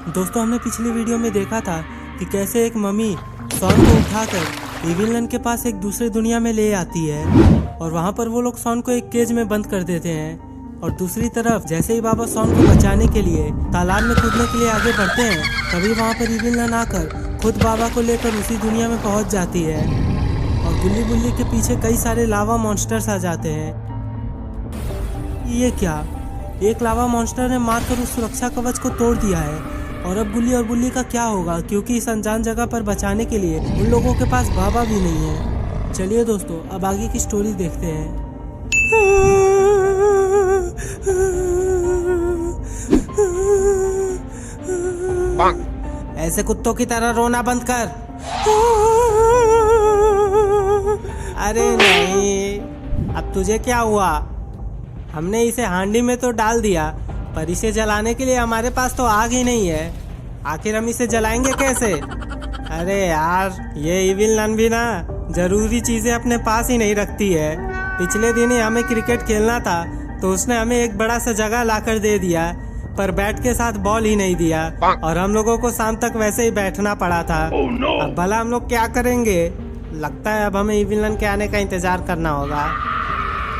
दोस्तों हमने पिछली वीडियो में देखा था कि कैसे एक मम्मी सॉन को उठाकर इविलन के पास एक दूसरे दुनिया में ले आती है और वहाँ पर वो लोग सॉन को एक केज में बंद कर देते हैं। और दूसरी तरफ जैसे ही बाबा सॉन को बचाने के लिए तालाब में कूदने के लिए आगे बढ़ते हैं, तभी वहाँ पर इविलन आकर खुद बाबा को लेकर उसी दुनिया में पहुँच जाती है और गुल्ली बुल्ली के पीछे कई सारे लावा मॉन्स्टर्स आ जाते हैं। ये क्या, एक लावा मॉन्स्टर ने मारकर उस सुरक्षा कवच को तोड़ दिया है और अब गुल्ली और बुल्ली का क्या होगा, क्योंकि इस अनजान जगह पर बचाने के लिए उन लोगों के पास बाबा भी नहीं है। चलिए दोस्तों अब आगे की स्टोरी देखते हैं। ऐसे कुत्तों की तरह रोना बंद कर। अरे नहीं, अब तुझे क्या हुआ? हमने इसे हांडी में तो डाल दिया, पर इसे जलाने के लिए हमारे पास तो आग ही नहीं है। आखिर हम इसे जलाएंगे कैसे? अरे यार, ये इविल नन भी ना जरूरी चीजें अपने पास ही नहीं रखती है। पिछले दिन ही हमें क्रिकेट खेलना था तो उसने हमें एक बड़ा सा जगह लाकर दे दिया, पर बैट के साथ बॉल ही नहीं दिया और हम लोगों को शाम तक वैसे ही बैठना पड़ा था। अब भला हम लोग क्या करेंगे? लगता है अब हमें इविल नन के आने का इंतजार करना होगा।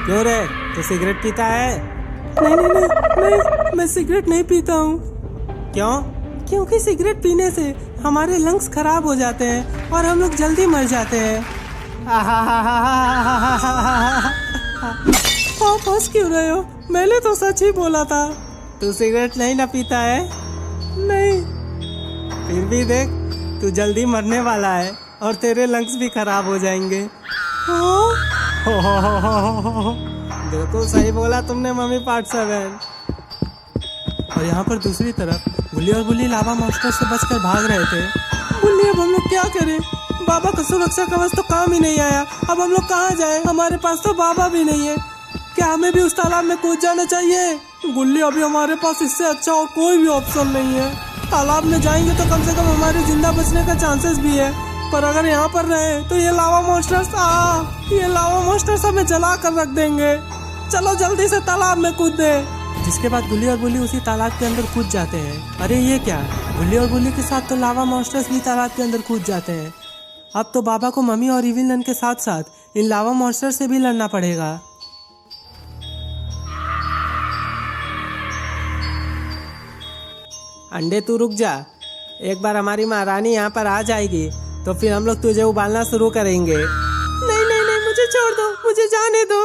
क्यों रे, तू सिगरेट पीता है? नहीं, मैं सिगरेट नहीं पीता हूँ। क्यों? क्योंकि सिगरेट पीने से हमारे लंग्स खराब हो जाते हैं और हम लोग जल्दी मर जाते हैं। आप हंस क्यों रहे हो? मैंने तो सच ही बोला था। तू सिगरेट नहीं ना पीता है? नहीं। फिर भी देख, तू जल्दी मरने वाला है और तेरे लंग्स भी खराब हो जाएंगे। बिल्कुल सही बोला तुमने मम्मी पार्ट 7। और यहाँ पर दूसरी तरफ गुल्ली और बुल्ली लावा मॉन्स्टर से बचकर भाग रहे थे। बुल्ली, अब हम लोग क्या करें? बाबा का सुरक्षा कवच तो काम ही नहीं आया। अब हम लोग कहाँ जाएं? हमारे पास तो बाबा भी नहीं है। क्या हमें भी उस तालाब में कूद जाना चाहिए? गुल्ली, अभी हमारे पास इससे अच्छा और कोई भी ऑप्शन नहीं है। तालाब में जाएंगे तो कम से कम हमारे जिंदा बचने का चांसेस भी है, पर अगर यहाँ पर रहे तो ये लावा मॉन्स्टर्स हमें जला कर रख देंगे। चलो जल्दी से तालाब में कूद दे। जिसके बाद गुल्ली और बुल्ली उसी तालाब के अंदर कूद जाते हैं। अरे ये क्या, गुल्ली और बुल्ली के साथ तो लावा मॉन्स्टर्स भी तालाब के अंदर कूद जाते हैं। अब तो बाबा को मम्मी और इविल नन के साथ साथ इन लावा मॉन्स्टर से भी लड़ना पड़ेगा। अंडे तू रुक जा, एक बार हमारी महारानी यहाँ पर आ जाएगी तो फिर हम लोग तुझे उबालना शुरू करेंगे। नहीं, मुझे छोड़ दो, मुझे जाने दो।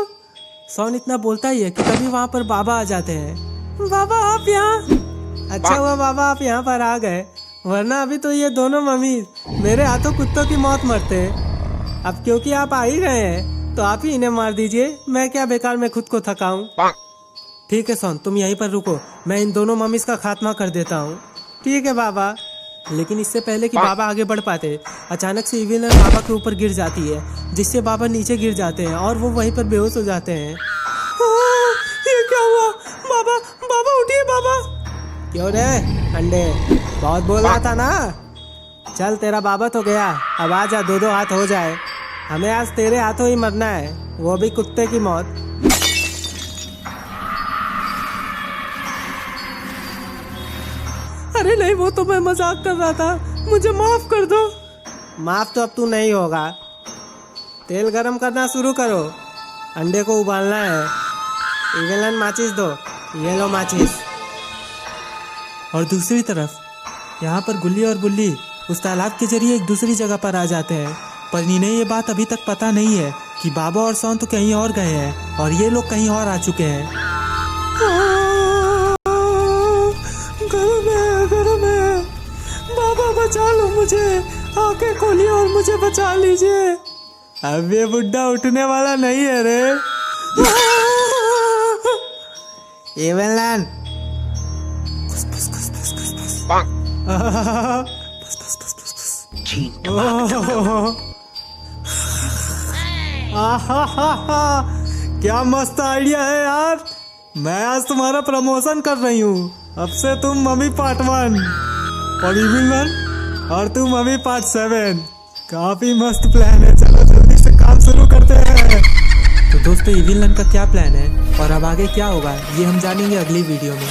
सॉन इतना बोलता ही है कि तभी वहाँ पर बाबा आ जाते हैं। बाबा आप यहाँ? अच्छा हुआ बाबा आप यहाँ पर आ गए, वरना अभी तो ये दोनों मम्मी मेरे हाथों कुत्तों की मौत मरते। अब क्योंकि आप आ ही गए हैं तो आप ही इन्हें मार दीजिए, मैं क्या बेकार में खुद को थकाऊं। ठीक है सॉन, तुम यहीं पर रुको, मैं इन दोनों मम्मीज का खात्मा कर देता हूँ। ठीक है बाबा। लेकिन इससे पहले कि बाबा आगे बढ़ पाते, अचानक से इविल नन बाबा के ऊपर गिर जाती है, जिससे बाबा नीचे गिर जाते हैं और वो वहीं पर बेहोश हो जाते हैं। ये क्या हुआ? बाबा उठिए बाबा। क्यों रे अंडे, बहुत बोल रहा था ना? चल तेरा बाबा तो गया, अब आ जा, दो हाथ हो जाए। हमें आज तेरे हाथों ही मरना है, वो भी कुत्ते की मौत। अरे नहीं, वो तो मैं मजाक कर रहा था, मुझे माफ कर दो। माफ तो अब तू नहीं होगा। तेल गरम करना शुरू करो, अंडे को उबालना है। इविल नन माचिस दो, ये लो माचिस। और दूसरी तरफ यहाँ पर गुल्ली और बुल्ली उस तालाब के जरिए एक दूसरी जगह पर आ जाते हैं, पर इन्हें ये बात अभी तक पता नहीं है कि बाबा और सॉन तो कहीं और गए हैं और ये लोग कहीं और आ चुके हैं। बाबा बचा लो मुझे, आंखें खोलिए और मुझे बचा लीजिए। अब ये बुड्ढा उठने वाला नहीं है रे। इविल नन, क्या मस्त आइडिया है यार। मैं आज तुम्हारा प्रमोशन कर रही हूँ, अब से तुम मम्मी पार्ट 1 और इविल नन और तू मम्मी पार्ट 7। काफी मस्त प्लान है, चलो जल्दी से काम शुरू करते हैं। तो दोस्तों इविल नन का क्या प्लान है और अब आगे क्या होगा ये हम जानेंगे अगली वीडियो में।